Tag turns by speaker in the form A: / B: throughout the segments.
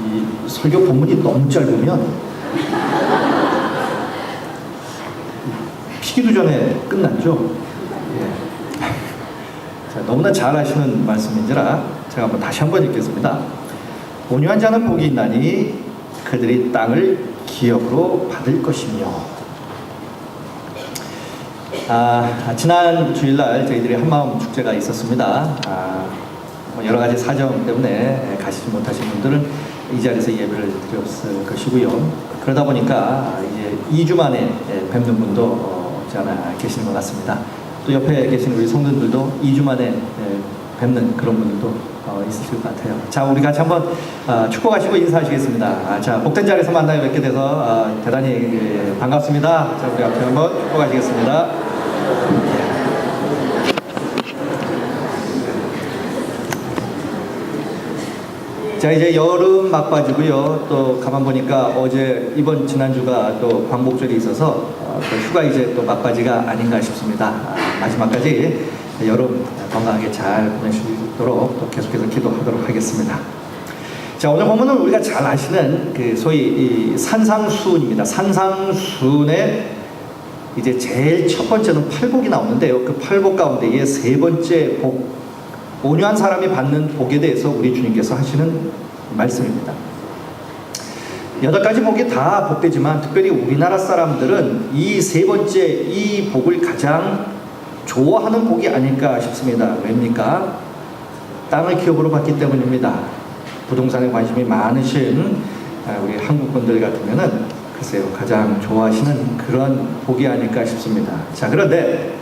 A: 이 설교 본문이 너무 짧으면 피기도 전에 끝났죠. 예. 자, 너무나 잘 아시는 말씀인지라 제가 다시 한번 읽겠습니다. 온유한 자는 복이 있나니 그들이 땅을 기업으로 받을 것이며. 지난 주일날 저희들이 한마음 축제가 있었습니다. 여러 가지 사정 때문에 가시지 못하신 분들은 이 자리에서 예배를 드렸을 것이고요. 그러다 보니까 이제 2주 만에 뵙는 분도 없지 않아 계시는 것 같습니다. 또 옆에 계신 우리 성도들도 2주 만에 뵙는 그런 분들도 있으실 것 같아요. 자, 우리 같이 한번 축복하시고 인사하시겠습니다. 자, 복된 자리에서 만나게 뵙게 돼서 대단히 반갑습니다. 자, 우리 앞에 한번 축복하시겠습니다. 자, 이제 여름 막바지고요. 또 가만 보니까 이번 지난주가 또 광복절이 있어서 또 휴가 이제 또 막바지가 아닌가 싶습니다. 마지막까지 여름 건강하게 잘 보내시도록 또 계속해서 기도하도록 하겠습니다. 자, 오늘 본문은 우리가 잘 아시는 그 소위 이 산상수훈입니다. 산상수훈의 이제 제일 첫 번째는 팔복이 나오는데요. 그 팔복 가운데에 세 번째 복, 온유한 사람이 받는 복에 대해서 우리 주님께서 하시는 말씀입니다. 8가지 복이 다 복되지만 특별히 우리나라 사람들은 이 세 번째 이 복을 가장 좋아하는 복이 아닐까 싶습니다. 왜입니까? 땅을 기업으로 받기 때문입니다. 부동산에 관심이 많으신 우리 한국 분들 같으면은 글쎄요, 가장 좋아하시는 그런 복이 아닐까 싶습니다. 자, 그런데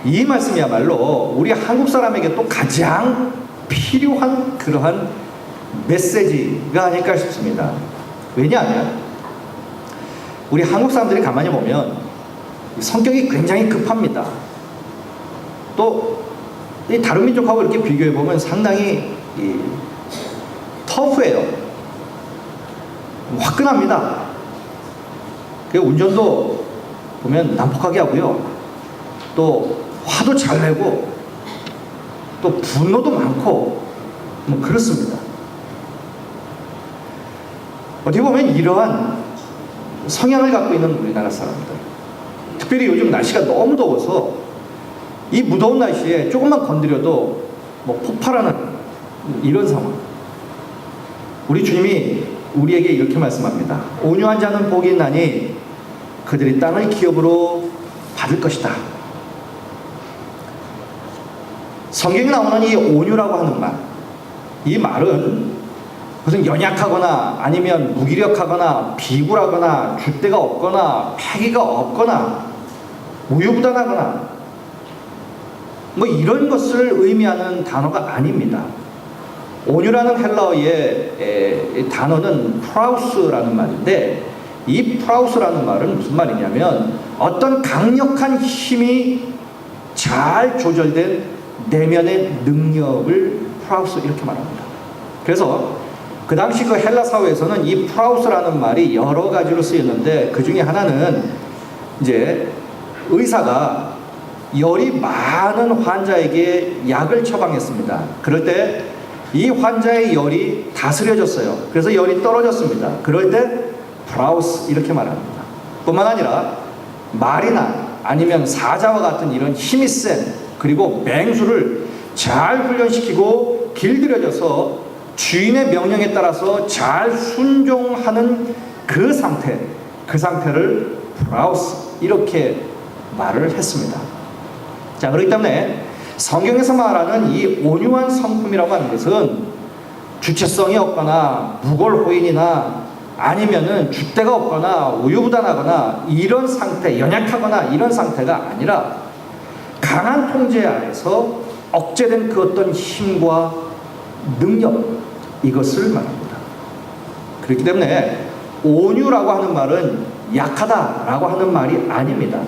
A: 이 말씀이야말로 우리 한국 사람에게 또 가장 필요한 그러한 메시지가 아닐까 싶습니다. 왜냐하면 우리 한국 사람들이 가만히 보면 성격이 굉장히 급합니다. 또 이 다른 민족하고 이렇게 비교해 보면 상당히 터프해요. 화끈합니다. 운전도 보면 난폭하게 하고요. 또 화도 잘 내고 또 분노도 많고 뭐 그렇습니다. 어떻게 보면 이러한 성향을 갖고 있는 우리나라 사람들, 특별히 요즘 날씨가 너무 더워서 이 무더운 날씨에 조금만 건드려도 뭐 폭발하는 이런 상황. 우리 주님이 우리에게 이렇게 말씀합니다. 온유한 자는 복이 있나니 그들이 땅을 기업으로 받을 것이다. 성경에 나오는 이 온유라고 하는 말, 이 말은 무슨 연약하거나 아니면 무기력하거나 비굴하거나 줏대가 없거나 패기가 없거나 우유부단하거나 뭐 이런 것을 의미하는 단어가 아닙니다. 온유라는 헬라어의 단어는 프라우스라는 말인데, 이 프라우스라는 말은 무슨 말이냐면 어떤 강력한 힘이 잘 조절된 내면의 능력을 프라우스 이렇게 말합니다. 그래서 그 당시 그 헬라 사회에서는 이 프라우스라는 말이 여러 가지로 쓰였는데, 그 중에 하나는 이제 의사가 열이 많은 환자에게 약을 처방했습니다. 그럴 때 이 환자의 열이 다스려졌어요. 그래서 열이 떨어졌습니다. 그럴 때 프라우스 이렇게 말합니다. 뿐만 아니라 말이나 아니면 사자와 같은 이런 힘이 센, 그리고 맹수를 잘 훈련시키고 길들여져서 주인의 명령에 따라서 잘 순종하는 그 상태를 프라우스 이렇게 말을 했습니다. 자, 그렇기 때문에 성경에서 말하는 이 온유한 성품이라고 하는 것은 주체성이 없거나 무골호인이나 아니면은 줏대가 없거나 우유부단하거나 이런 상태, 연약하거나 이런 상태가 아니라 강한 통제 아래서 억제된 그 어떤 힘과 능력, 이것을 말합니다. 그렇기 때문에 온유라고 하는 말은 약하다라고 하는 말이 아닙니다.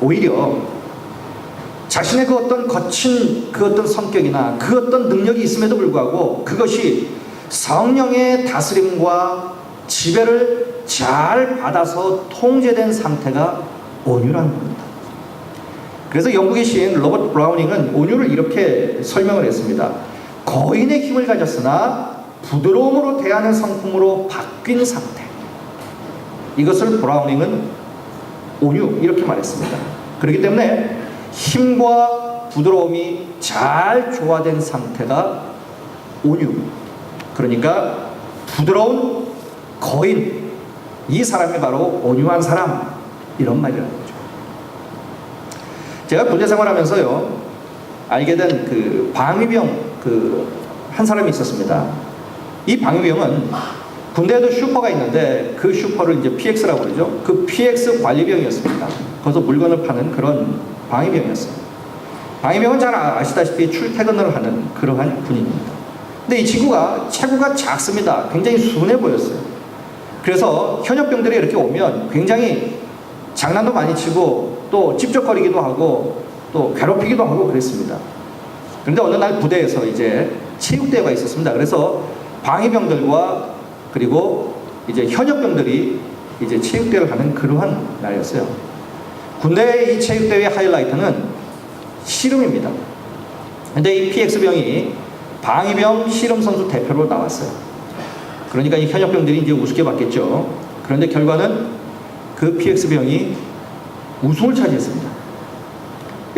A: 오히려 자신의 그 어떤 거친 그 어떤 성격이나 그 어떤 능력이 있음에도 불구하고 그것이 성령의 다스림과 지배를 잘 받아서 통제된 상태가 온유라는 겁니다. 그래서 영국의 시인 로버트 브라우닝은 온유를 이렇게 설명을 했습니다. 거인의 힘을 가졌으나 부드러움으로 대하는 성품으로 바뀐 상태. 이것을 브라우닝은 온유 이렇게 말했습니다. 그렇기 때문에 힘과 부드러움이 잘 조화된 상태가 온유. 그러니까 부드러운 거인, 이 사람이 바로 온유한 사람, 이런 말이라는 거죠. 제가 군대 생활하면서요 알게 된 그 방위병 한 사람이 있었습니다. 이 방위병은 군대에도 슈퍼가 있는데 그 슈퍼를 이제 PX라고 그러죠. 그 PX 관리병이었습니다. 거기서 물건을 파는 그런 방위병이었어요. 방위병은 잘 아시다시피 출퇴근을 하는 그러한 군인입니다. 근데 이 친구가 체구가 작습니다. 굉장히 순해 보였어요. 그래서 현역병들이 이렇게 오면 굉장히 장난도 많이 치고 또 찝쩍거리기도 하고 또 괴롭히기도 하고 그랬습니다. 그런데 어느 날 부대에서 이제 체육대회가 있었습니다. 그래서 방위병들과 그리고 이제 현역병들이 이제 체육대회를 하는 그러한 날이었어요. 군대의 이 체육대회 하이라이트는 씨름입니다. 근데 이 PX병이 방위병 씨름선수 대표로 나왔어요. 그러니까 이 현역병들이 이제 우습게 봤겠죠. 그런데 결과는 그 PX병이 우승을 차지했습니다.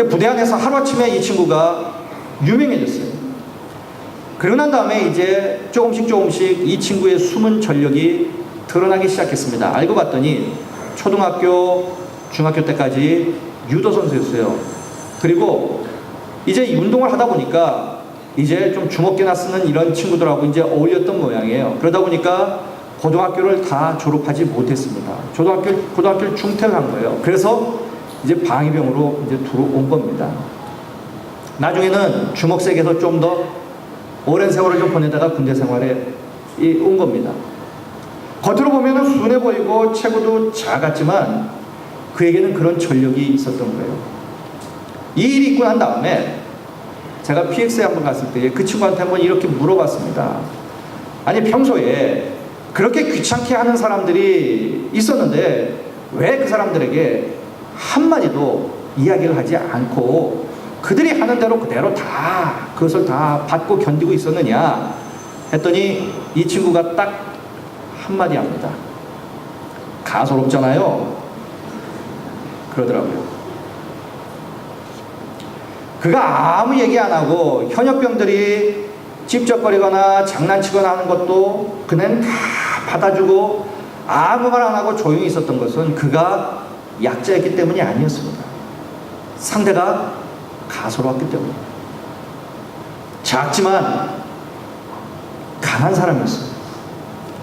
A: 부대 안에서 하루아침에 이 친구가 유명해졌어요. 그러고 난 다음에 이제 조금씩 이 친구의 숨은 전력이 드러나기 시작했습니다. 알고 봤더니 초등학교, 중학교 때까지 유도 선수였어요. 그리고 이제 운동을 하다 보니까 이제 좀 주먹개나 쓰는 이런 친구들하고 이제 어울렸던 모양이에요. 그러다 보니까 고등학교를 다 졸업하지 못했습니다. 고등학교를 중퇴한 거예요. 그래서 이제 방위병으로 이제 들어온 겁니다. 나중에는 주먹색에서 좀 더 오랜 세월을 좀 보내다가 군대 생활에 온 겁니다. 겉으로 보면 순해 보이고 체구도 작았지만 그에게는 그런 전력이 있었던 거예요. 이 일이 있고 난 다음에 제가 PX에 한번 갔을 때 그 친구한테 한번 이렇게 물어봤습니다. 아니 평소에 그렇게 귀찮게 하는 사람들이 있었는데 왜 그 사람들에게 한마디도 이야기를 하지 않고 그들이 하는 대로 그대로 다 그것을 다 받고 견디고 있었느냐 했더니 이 친구가 딱 한마디 합니다. 가소롭잖아요. 그러더라고요. 그가 아무 얘기 안 하고 현역병들이 찝쩍거리거나 장난치거나 하는 것도 그는 다 받아주고 아무 말 안 하고 조용히 있었던 것은 그가 약자였기 때문이 아니었습니다. 상대가 가소로웠기 때문입니다. 작지만 강한 사람이었어요.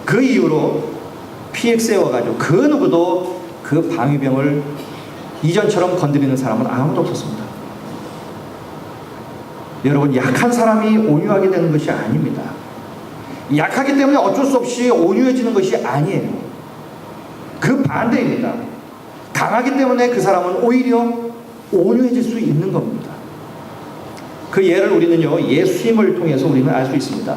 A: 그 이후로 PX에 와가지고 그 누구도 그 방위병을 이전처럼 건드리는 사람은 아무도 없었습니다. 여러분, 약한 사람이 온유하게 되는 것이 아닙니다. 약하기 때문에 어쩔 수 없이 온유해지는 것이 아니에요. 그 반대입니다. 강하기 때문에 그 사람은 오히려 온유해질 수 있는 겁니다. 그 예를 우리는요, 예수님을 통해서 우리는 알 수 있습니다.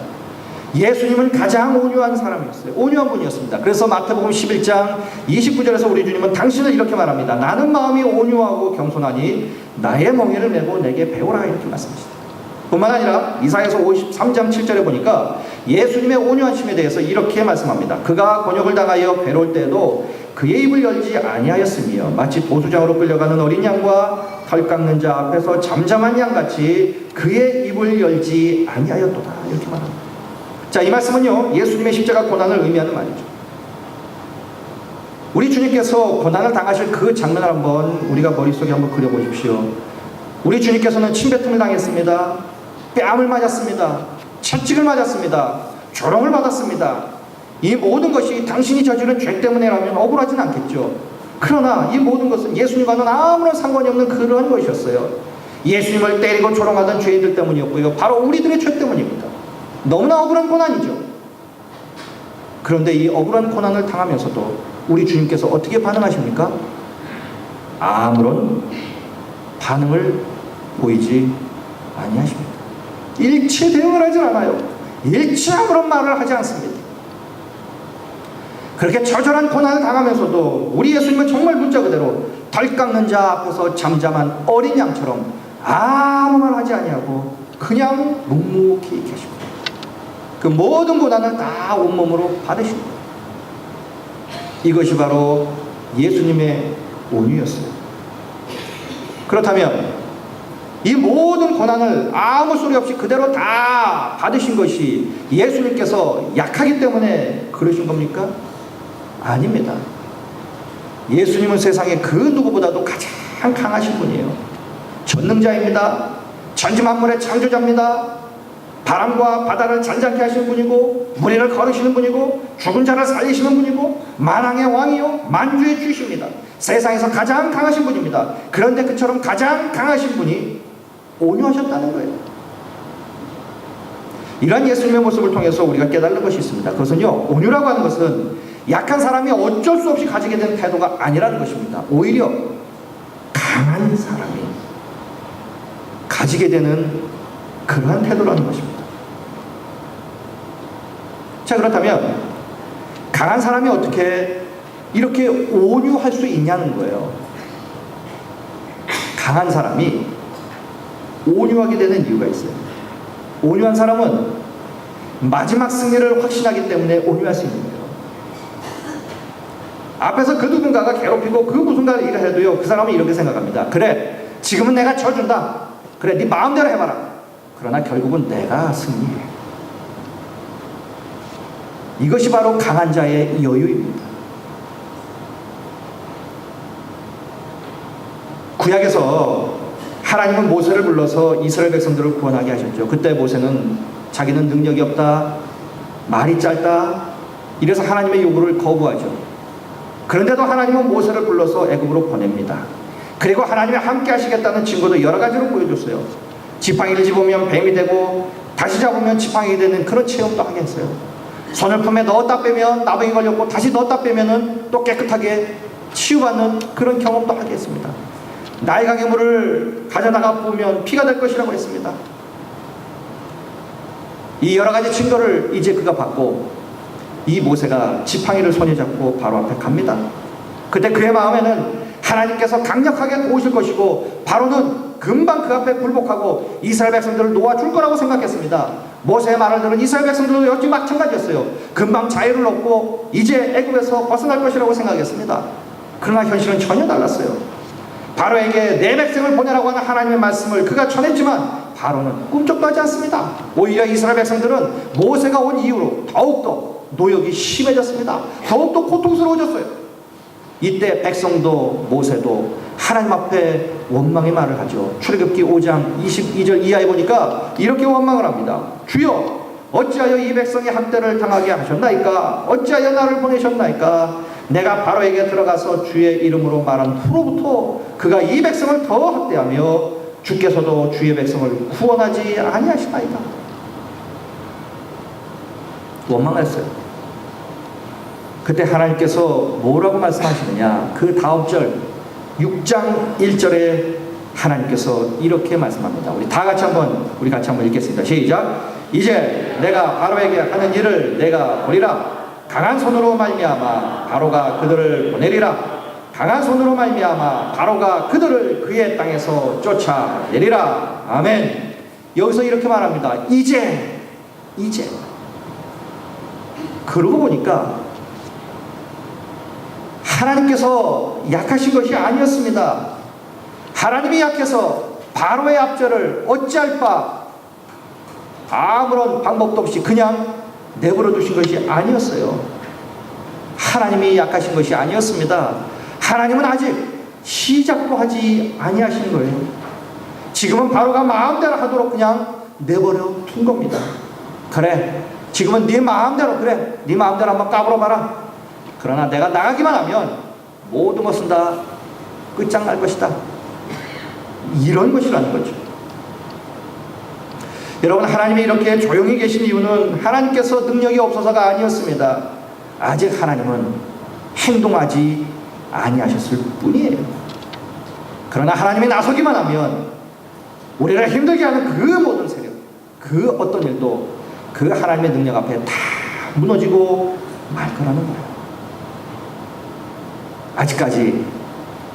A: 예수님은 가장 온유한 사람이었어요. 온유한 분이었습니다. 그래서 마태복음 11장 29절에서 우리 주님은 당신을 이렇게 말합니다. 나는 마음이 온유하고 겸손하니 나의 멍에를 메고 내게 배우라, 이렇게 말씀하십니다. 뿐만 아니라 이사야서 53장 7절에 보니까 예수님의 온유하심에 대해서 이렇게 말씀합니다. 그가 곤욕을 당하여 괴로울 때에도 그의 입을 열지 아니하였으며 마치 보수장으로 끌려가는 어린 양과 털 깎는 자 앞에서 잠잠한 양같이 그의 입을 열지 아니하였도다, 이렇게 말합니다. 자, 이 말씀은요, 예수님의 십자가 고난을 의미하는 말이죠. 우리 주님께서 고난을 당하실 그 장면을 한번 우리가 머릿속에 한번 그려보십시오. 우리 주님께서는 침뱉음을 당했습니다. 뺨을 맞았습니다. 채찍을 맞았습니다. 조롱을 받았습니다. 이 모든 것이 당신이 저지른 죄 때문에라면 억울하진 않겠죠. 그러나 이 모든 것은 예수님과는 아무런 상관이 없는 그러한 것이었어요. 예수님을 때리고 조롱하던 죄인들 때문이었고요. 바로 우리들의 죄 때문입니다. 너무나 억울한 고난이죠. 그런데 이 억울한 고난을 당하면서도 우리 주님께서 어떻게 반응하십니까? 아무런 반응을 보이지 아니하십니다. 일체 대응을 하지 않아요. 일체 아무런 말을 하지 않습니다. 그렇게 처절한 고난을 당하면서도 우리 예수님은 정말 문자 그대로 덜 깎는 자 앞에서 잠잠한 어린 양처럼 아무 말 하지 아니하고 그냥 묵묵히 계시고 그 모든 고난을 다 온몸으로 받으신 거예요. 이것이 바로 예수님의 온유였어요. 그렇다면 이 모든 고난을 아무 소리 없이 그대로 다 받으신 것이 예수님께서 약하기 때문에 그러신 겁니까? 아닙니다. 예수님은 세상에 그 누구보다도 가장 강하신 분이에요. 전능자입니다. 천지만물의 창조자입니다. 바람과 바다를 잔잔케 하시는 분이고 무리를 거르시는 분이고 죽은 자를 살리시는 분이고 만왕의 왕이요 만주의 주십니다. 세상에서 가장 강하신 분입니다. 그런데 그처럼 가장 강하신 분이 온유하셨다는 거예요. 이러한 예수님의 모습을 통해서 우리가 깨달는 것이 있습니다. 그것은요, 온유라고 하는 것은 약한 사람이 어쩔 수 없이 가지게 되는 태도가 아니라는 것입니다. 오히려 강한 사람이 가지게 되는 그러한 태도라는 것입니다. 자, 그렇다면 강한 사람이 어떻게 이렇게 온유할 수 있냐는 거예요. 강한 사람이 온유하게 되는 이유가 있어요. 온유한 사람은 마지막 승리를 확신하기 때문에 온유할 수 있는 거예요. 앞에서 그 누군가가 괴롭히고 그 무슨 일을 해도요, 그 사람은 이렇게 생각합니다. 그래, 지금은 내가 져준다. 그래, 네 마음대로 해봐라. 그러나 결국은 내가 승리해. 이것이 바로 강한 자의 여유입니다. 구약에서 하나님은 모세를 불러서 이스라엘 백성들을 구원하게 하셨죠. 그때 모세는 자기는 능력이 없다, 말이 짧다, 이래서 하나님의 요구를 거부하죠. 그런데도 하나님은 모세를 불러서 애굽으로 보냅니다. 그리고 하나님이 함께 하시겠다는 증거도 여러 가지로 보여줬어요. 지팡이를 집으면 뱀이 되고 다시 잡으면 지팡이 되는 그런 체험도 하게 했어요. 손을 품에 넣었다 빼면 나병이 걸렸고 다시 넣었다 빼면은 또 깨끗하게 치유받는 그런 경험도 하게 했습니다. 나일강의 물을 가져다가 부으면 피가 될 것이라고 했습니다. 이 여러 가지 증거를 이제 그가 받고 이 모세가 지팡이를 손에 잡고 바로 앞에 갑니다. 그때 그의 마음에는 하나님께서 강력하게 도우실 것이고 바로는 금방 그 앞에 굴복하고 이스라엘 백성들을 놓아줄 거라고 생각했습니다. 모세의 말을 들은 이스라엘 백성들도 역시 마찬가지였어요. 금방 자유를 얻고 이제 애굽에서 벗어날 것이라고 생각했습니다. 그러나 현실은 전혀 달랐어요. 바로에게 내 백성을 보내라고 하는 하나님의 말씀을 그가 전했지만 바로는 꿈쩍도 하지 않습니다. 오히려 이스라엘 백성들은 모세가 온 이후로 더욱더 노역이 심해졌습니다. 더욱더 고통스러워졌어요. 이때 백성도 모세도 하나님 앞에 원망의 말을 하죠. 출애굽기 5장 22절 이하에 보니까 이렇게 원망을 합니다. 주여, 어찌하여 이 백성이 학대를 당하게 하셨나이까? 어찌하여 나를 보내셨나이까? 내가 바로에게 들어가서 주의 이름으로 말한 후로부터 그가 이 백성을 더 학대하며 주께서도 주의 백성을 구원하지 아니하시나이다. 원망했어요. 그때 하나님께서 뭐라고 말씀하시느냐? 그 다음 절 6장 1절에 하나님께서 이렇게 말씀합니다. 우리 같이 한번 읽겠습니다. 시작. 이제 내가 바로에게 하는 일을 내가 보리라. 강한 손으로 말미암아 바로가 그들을 보내리라. 강한 손으로 말미암아 바로가 그들을 그의 땅에서 쫓아내리라. 아멘. 여기서 이렇게 말합니다. 이제 그러고 보니까 하나님께서 약하신 것이 아니었습니다. 하나님이 약해서 바로의 압제를 어찌할 바 아무런 방법도 없이 그냥 내버려 두신 것이 아니었어요. 하나님이 약하신 것이 아니었습니다. 하나님은 아직 시작도 하지 아니하신 거예요. 지금은 바로가 마음대로 하도록 그냥 내버려 둔 겁니다. 그래, 지금은 네 마음대로, 그래, 네 마음대로 한번 까불어봐라. 그러나 내가 나가기만 하면 모든 것은 다 끝장날 것이다. 이런 것이라는 거죠. 여러분, 하나님이 이렇게 조용히 계신 이유는 하나님께서 능력이 없어서가 아니었습니다. 아직 하나님은 행동하지 아니하셨을 뿐이에요. 그러나 하나님이 나서기만 하면 우리를 힘들게 하는 그 모든 세력, 그 어떤 일도 그 하나님의 능력 앞에 다 무너지고 말 거라는 거예요. 아직까지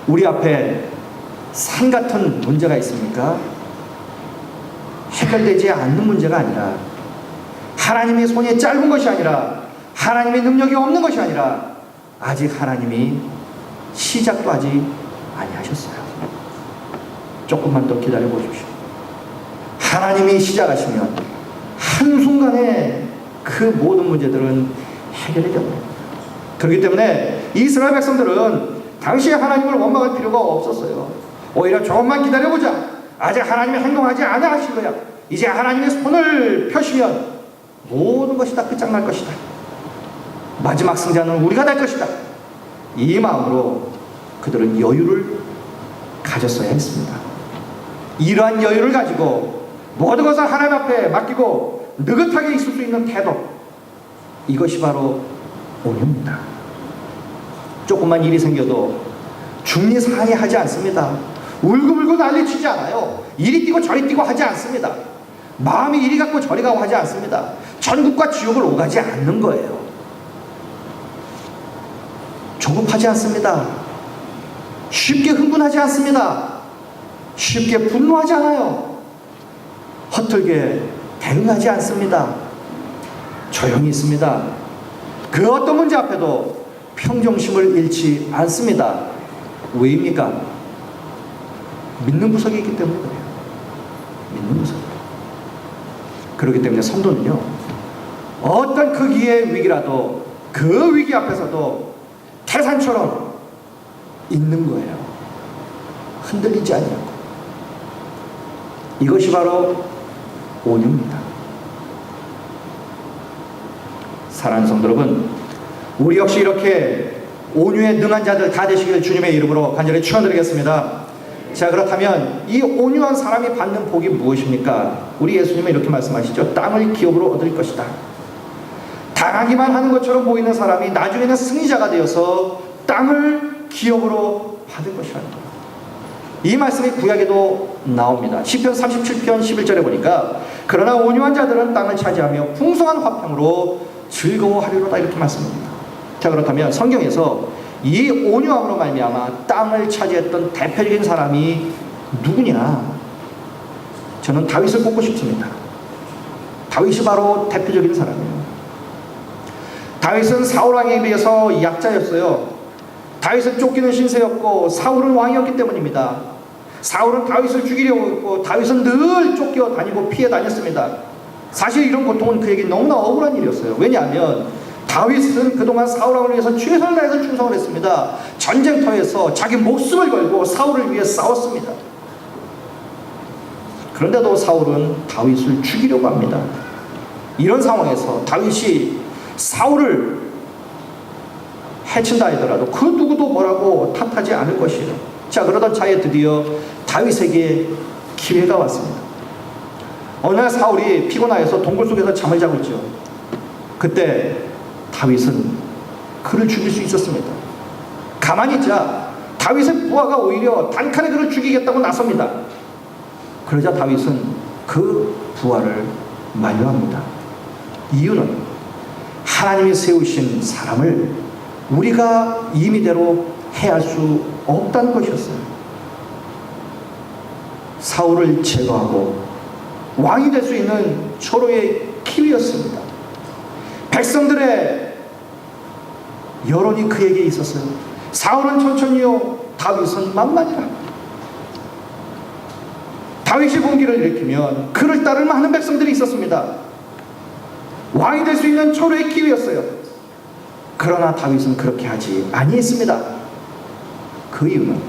A: 우리 앞에 산 같은 문제가 있습니까? 해결되지 않는 문제가 아니라, 하나님의 손이 짧은 것이 아니라, 하나님의 능력이 없는 것이 아니라, 아직 하나님이 시작도 하지 아니하셨어요. 조금만 더 기다려 보십시오. 하나님이 시작하시면 한순간에 그 모든 문제들은 해결이 됩니다. 그렇기 때문에 이스라엘 백성들은 당시에 하나님을 원망할 필요가 없었어요. 오히려 조금만 기다려보자. 아직 하나님이 행동하지 않아 하신 거야. 이제 하나님의 손을 펴시면 모든 것이 다 끝장날 것이다. 마지막 승자는 우리가 될 것이다. 이 마음으로 그들은 여유를 가졌어야 했습니다. 이러한 여유를 가지고 모든 것을 하나님 앞에 맡기고 느긋하게 있을 수 있는 태도, 이것이 바로 온유입니다. 조금만 일이 생겨도 중리상하게 하지 않습니다. 울고불고 난리치지 않아요. 이리 뛰고 저리 뛰고 하지 않습니다. 마음이 이리 갔고 저리 가고 하지 않습니다. 천국과 지옥을 오가지 않는 거예요. 조급하지 않습니다. 쉽게 흥분하지 않습니다. 쉽게 분노하지 않아요. 허틀게 대응하지 않습니다. 조용히 있습니다. 그 어떤 문제 앞에도 평정심을 잃지 않습니다. 왜입니까? 믿는 구석이 있기 때문에 그래요. 믿는 구석. 그렇기 때문에 성도는요, 어떤 크기의 위기라도 그 위기 앞에서도 태산처럼 있는 거예요. 흔들리지 않냐고. 이것이 바로 온유입니다. 사랑하는 성도 여러분, 우리 역시 이렇게 온유에 능한 자들 다 되시길 주님의 이름으로 간절히 축원드리겠습니다. 자, 그렇다면 이 온유한 사람이 받는 복이 무엇입니까? 우리 예수님은 이렇게 말씀하시죠. 땅을 기업으로 얻을 것이다. 당하기만 하는 것처럼 보이는 사람이 나중에는 승리자가 되어서 땅을 기업으로 받을 것이라는 거예요. 이 말씀이 구약에도 나옵니다. 시편 37편 11절에 보니까 그러나 온유한 자들은 땅을 차지하며 풍성한 화평으로 즐거워하리로다, 이렇게 말씀합니다. 자, 그렇다면 성경에서 이 온유함으로 말미암아 땅을 차지했던 대표적인 사람이 누구냐? 저는 다윗을 꼽고 싶습니다. 다윗이 바로 대표적인 사람이에요. 다윗은 사울 왕에 비해서 약자였어요. 다윗은 쫓기는 신세였고 사울은 왕이었기 때문입니다. 사울은 다윗을 죽이려고 했고 다윗은 늘 쫓겨 다니고 피해 다녔습니다. 사실 이런 고통은 그에게 너무나 억울한 일이었어요. 왜냐하면 다윗은 그동안 사울 왕을 위해서 최선을 다해서 충성을 했습니다. 전쟁터에서 자기 목숨을 걸고 사울을 위해 싸웠습니다. 그런데도 사울은 다윗을 죽이려고 합니다. 이런 상황에서 다윗이 사울을 해친다 하더라도 그 누구도 뭐라고 탓하지 않을 것이에요. 자, 그러던 차에 드디어 다윗에게 기회가 왔습니다. 어느 날 사울이 피곤하여서 동굴 속에서 잠을 자고 있죠. 그때 다윗은 그를 죽일 수 있었습니다. 가만히 있자 다윗의 부하가 오히려 단칼에 그를 죽이겠다고 나섭니다. 그러자 다윗은 그 부하를 만류합니다. 이유는 하나님이 세우신 사람을 우리가 임의대로 해할 수 없다는 것이었어요. 사울을 제거하고 왕이 될 수 있는 초로의 키위였습니다. 백성들의 여론이 그에게 있었어요. 사울은 천천히요, 다윗은 만만이라. 다윗이 분기를 일으키면 그를 따를 많은 백성들이 있었습니다. 왕이 될 수 있는 초로의 키위였어요. 그러나 다윗은 그렇게 하지 아니했습니다. 그 이유는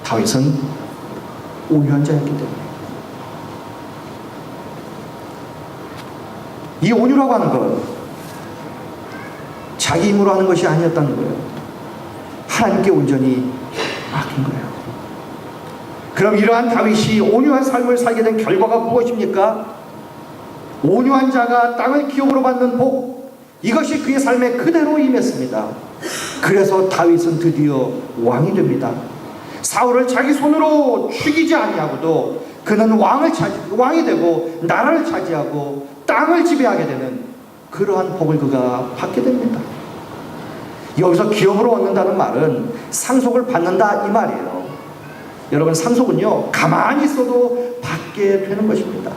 A: 다윗은 온유한 자였기 때문에. 이 온유라고 하는 것, 자기 힘으로 하는 것이 아니었다는 거예요. 하나님께 온전히 맡긴 거예요. 그럼 이러한 다윗이 온유한 삶을 살게 된 결과가 무엇입니까? 온유한 자가 땅을 기업으로 받는 복, 이것이 그의 삶에 그대로 임했습니다. 그래서 다윗은 드디어 왕이 됩니다. 사울을 자기 손으로 죽이지 아니하고도 그는 왕이 되고 나라를 차지하고 땅을 지배하게 되는 그러한 복을 그가 받게 됩니다. 여기서 기업으로 얻는다는 말은 상속을 받는다 이 말이에요. 여러분, 상속은요 가만히 있어도 갖게 되는 것입니다.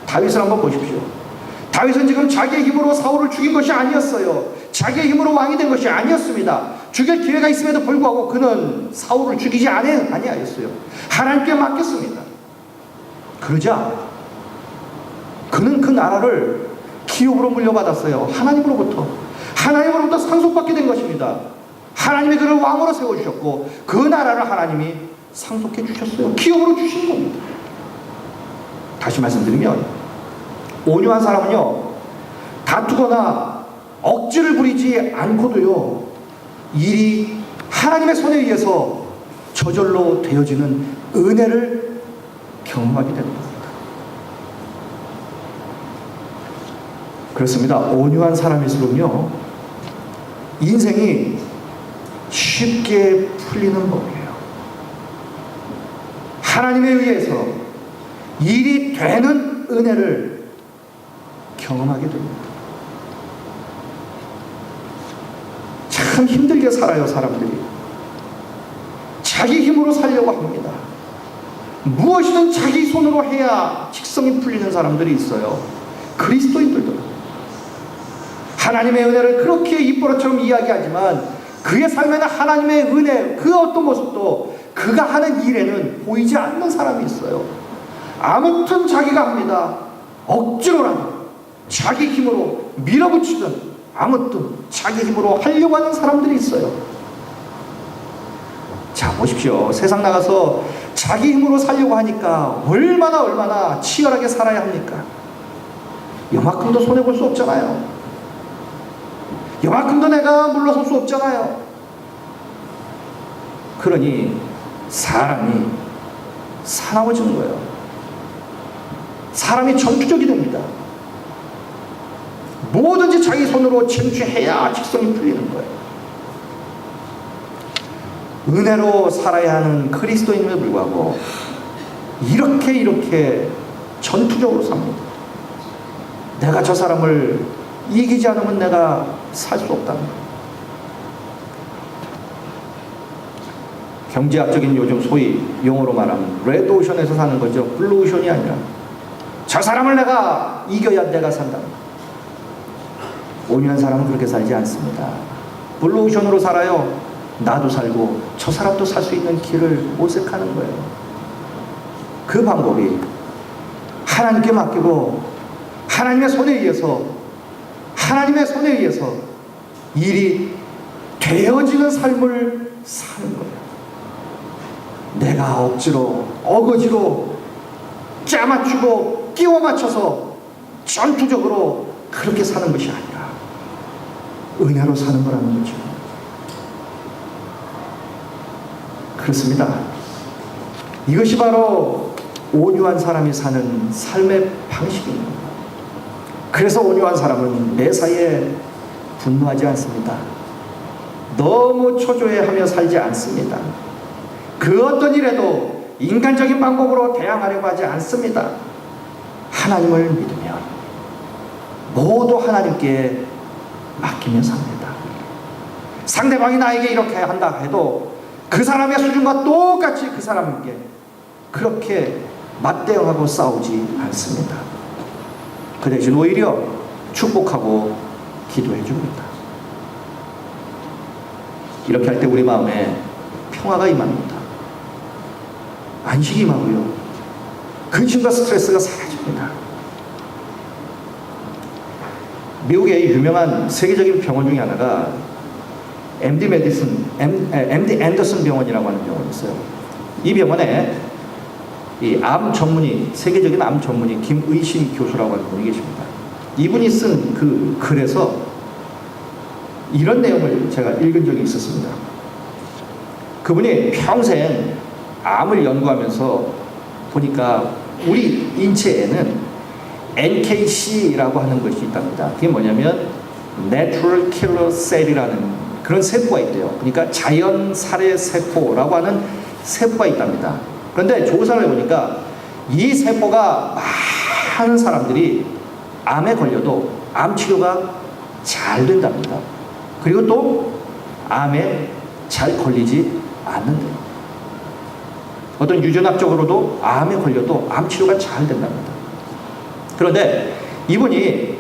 A: 다윗을 한번 보십시오. 다윗은 지금 자기의 힘으로 사울을 죽인 것이 아니었어요. 자기의 힘으로 왕이 된 것이 아니었습니다. 죽일 기회가 있음에도 불구하고 그는 사울을 죽이지 아니하였어요. 하나님께 맡겼습니다. 그러자 그는 그 나라를 기업으로 물려받았어요. 하나님으로부터 상속받게 된 것입니다. 하나님이 그를 왕으로 세워주셨고 그 나라를 하나님이 상속해 주셨어요. 기업으로 주신 겁니다. 다시 말씀드리면 온유한 사람은요, 다투거나 억지를 부리지 않고도요, 일이 하나님의 손에 의해서 저절로 되어지는 은혜를 경험하게 되는 겁니다. 그렇습니다. 온유한 사람일수록요, 인생이 쉽게 풀리는 법이에요. 하나님에 의해서 일이 되는 은혜를 경험하게 됩니다. 참 힘들게 살아요, 사람들이. 자기 힘으로 살려고 합니다. 무엇이든 자기 손으로 해야 직성이 풀리는 사람들이 있어요. 그리스도인들도. 하나님의 은혜를 그렇게 입버릇처럼 이야기하지만 그의 삶에는 하나님의 은혜, 그 어떤 모습도 그가 하는 일에는 보이지 않는 사람이 있어요. 아무튼 자기가 합니다. 억지로라도 자기 힘으로 밀어붙이든 아무튼 자기 힘으로 하려고 하는 사람들이 있어요. 자, 보십시오. 세상 나가서 자기 힘으로 살려고 하니까 얼마나 치열하게 살아야 합니까? 요만큼도 손해볼 수 없잖아요. 요만큼도 내가 물러설 수 없잖아요. 그러니 사람이 사나워지는 거예요. 사람이 전투적이 됩니다. 뭐든지 자기 손으로 쟁취해야 직성이 풀리는 거예요. 은혜로 살아야 하는 그리스도인임에도 불구하고 이렇게 전투적으로 삽니다. 내가 저 사람을 이기지 않으면 내가 살 수 없다는 거예요. 경제학적인 요즘 소위 용어로 말하면 레드오션에서 사는 거죠. 블루오션이 아니라 저 사람을 내가 이겨야 내가 산다. 온유한 사람은 그렇게 살지 않습니다. 블루오션으로 살아요. 나도 살고 저 사람도 살 수 있는 길을 모색하는 거예요. 그 방법이 하나님께 맡기고 하나님의 손에 의해서 일이 되어지는 삶을 사는 거예요. 내가 억지로 어거지로 짜맞추고 끼워 맞춰서 전투적으로 그렇게 사는 것이 아니라 은혜로 사는 거라는 거죠. 그렇습니다. 이것이 바로 온유한 사람이 사는 삶의 방식입니다. 그래서 온유한 사람은 매사에 분노하지 않습니다. 너무 초조해하며 살지 않습니다. 그 어떤 일에도 인간적인 방법으로 대항하려고 하지 않습니다. 하나님을 믿으면 모두 하나님께 맡기며 삽니다. 상대방이 나에게 이렇게 한다 해도 그 사람의 수준과 똑같이 그 사람에게 그렇게 맞대응하고 싸우지 않습니다. 그 대신 오히려 축복하고 기도해 줍니다. 이렇게 할 때 우리 마음에 평화가 임합니다. 안식이 임하고요. 근심과 스트레스가 사라집니다. 미국의 유명한 세계적인 병원 중에 하나가 MD 앤더슨 병원이라고 하는 병원이 있어요. 이 병원에 이 암 전문의, 세계적인 암 전문의 김의신 교수라고 하는 분이 계십니다. 이분이 쓴 그 글에서 이런 내용을 제가 읽은 적이 있었습니다. 그분이 평생 암을 연구하면서 보니까 우리 인체에는 NKC라고 하는 것이 있답니다. 그게 뭐냐면 Natural Killer Cell이라는 그런 세포가 있대요. 그러니까 자연 살해 세포라고 하는 세포가 있답니다. 그런데 조사를 해보니까 이 세포가 많은 사람들이 암에 걸려도 암 치료가 잘 된답니다. 그리고 또 암에 잘 걸리지 않는데요. 어떤 유전학적으로도 암에 걸려도 암 치료가 잘 된답니다. 그런데 이분이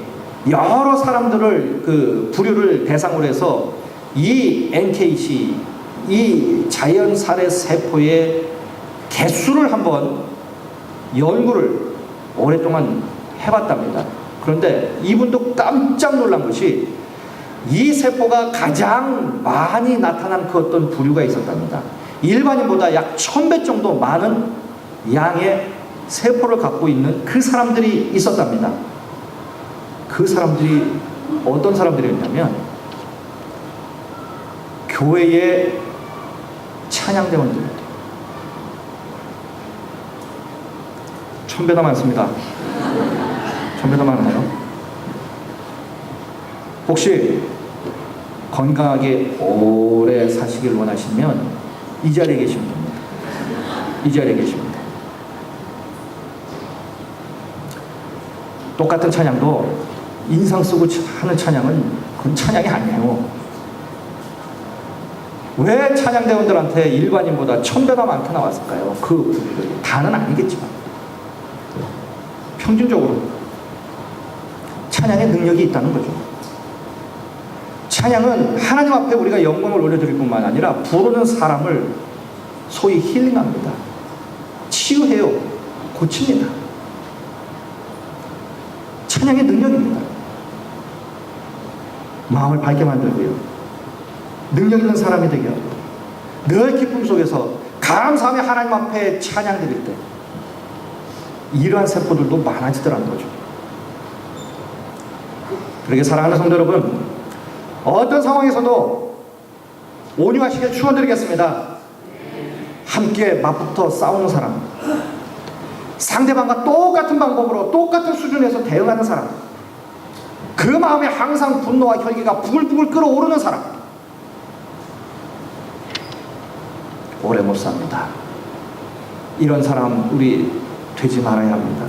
A: 여러 사람들을 그 부류를 대상으로 해서 이 NKC, 이 자연살해 세포의 개수를 한번 연구를 오랫동안 해봤답니다. 그런데 이분도 깜짝 놀란 것이 이 세포가 가장 많이 나타난 그 어떤 부류가 있었답니다. 일반인보다 약 1000배 정도 많은 양의 세포를 갖고 있는 그 사람들이 있었답니다. 그 사람들이 어떤 사람들이었냐면 교회의 찬양대원들입니다. 1000배나 많습니다. 1000배나 많아요. 혹시 건강하게 오래 사시길 원하시면 이 자리에 계시면 됩니다. 이 자리에 계십니다. 똑같은 찬양도 인상 쓰고 하는 찬양은 그건 찬양이 아니에요. 왜 찬양대원들한테 일반인보다 1000배나 많게 나왔을까요? 그 다는 아니겠지만 평균적으로 찬양의 능력이 있다는 거죠. 찬양은 하나님 앞에 우리가 영광을 올려드릴 뿐만 아니라 부르는 사람을 소위 힐링합니다. 치유해요. 고칩니다. 찬양의 능력입니다. 마음을 밝게 만들고요. 능력 있는 사람이 되게 하고 늘 기쁨 속에서 감사하며 하나님 앞에 찬양 드릴 때 이러한 세포들도 많아지더라는 거죠. 그러게 사랑하는 성도 여러분, 어떤 상황에서도 온유하시길 축원드리겠습니다. 함께 맞붙어 싸우는 사람, 상대방과 똑같은 방법으로 똑같은 수준에서 대응하는 사람, 그 마음에 항상 분노와 혈기가 부글부글 끓어오르는 사람, 오래 못 삽니다. 이런 사람 우리 되지 말아야 합니다.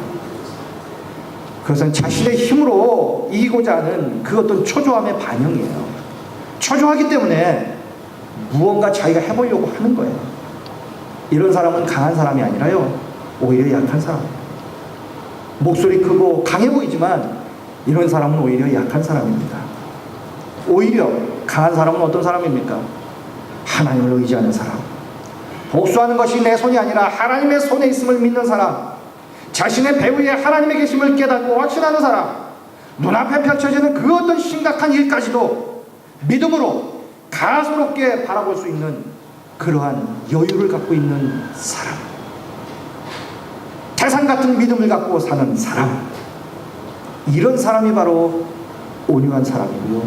A: 그것은 자신의 힘으로 이기고자 하는 그 어떤 초조함의 반영이에요. 초조하기 때문에 무언가 자기가 해보려고 하는 거예요. 이런 사람은 강한 사람이 아니라요, 오히려 약한 사람이에요. 목소리 크고 강해 보이지만 이런 사람은 오히려 약한 사람입니다. 오히려 강한 사람은 어떤 사람입니까? 하나님을 의지하는 사람, 복수하는 것이 내 손이 아니라 하나님의 손에 있음을 믿는 사람, 자신의 배후에 하나님의 계심을 깨닫고 확신하는 사람, 눈앞에 펼쳐지는 그 어떤 심각한 일까지도 믿음으로 가소롭게 바라볼 수 있는 그러한 여유를 갖고 있는 사람, 태산 같은 믿음을 갖고 사는 사람, 이런 사람이 바로 온유한 사람이고요,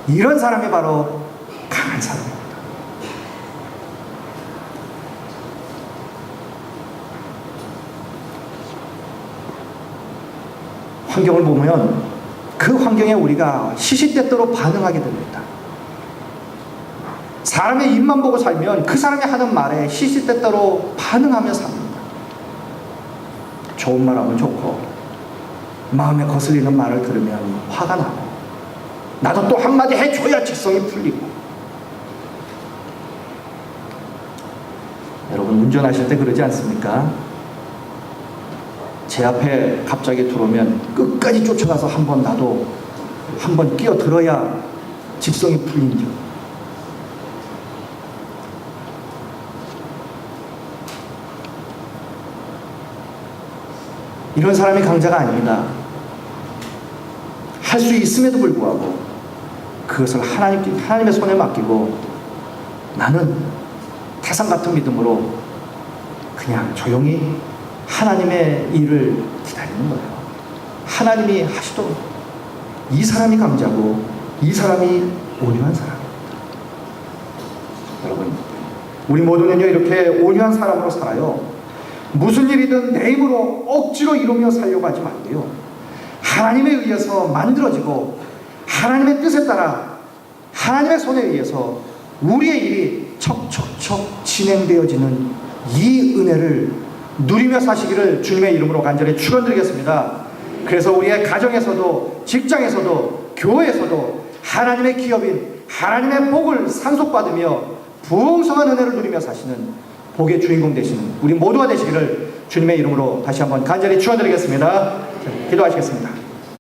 A: 이런 사람이 바로 강한 사람입니다. 환경을 보면 그 환경에 우리가 시시때때로 반응하게 됩니다. 사람의 입만 보고 살면 그 사람이 하는 말에 시시때때로 반응하며 삽니다. 좋은 말 하면 좋고 마음에 거슬리는 말을 들으면 화가 나고 나도 또 한마디 해줘야 직성이 풀리고. 여러분 운전하실 때 그러지 않습니까? 제 앞에 갑자기 들어오면 끝까지 쫓아가서 나도 한 번 끼어들어야 직성이 풀린죠. 이런 사람이 강자가 아닙니다. 할 수 있음에도 불구하고 그것을 하나님의 손에 맡기고 나는 태산 같은 믿음으로 그냥 조용히 하나님의 일을 기다리는 거예요. 하나님이 하시도록. 이 사람이 강자고 이 사람이 온유한 사람입니다. 여러분, 우리 모두는요 이렇게 온유한 사람으로 살아요. 무슨 일이든 내 힘으로 억지로 이루며 살려고 하지 말고요, 하나님에 의해서 만들어지고 하나님의 뜻에 따라 하나님의 손에 의해서 우리의 일이 척척척 진행되어지는 이 은혜를 누리며 사시기를 주님의 이름으로 간절히 축원드리겠습니다. 그래서 우리의 가정에서도 직장에서도 교회에서도 하나님의 기업인 하나님의 복을 상속받으며 부흥성한 은혜를 누리며 사시는 복의 주인공 되시는 우리 모두가 되시기를 주님의 이름으로 다시 한번 간절히 축원드리겠습니다. 자, 기도하시겠습니다.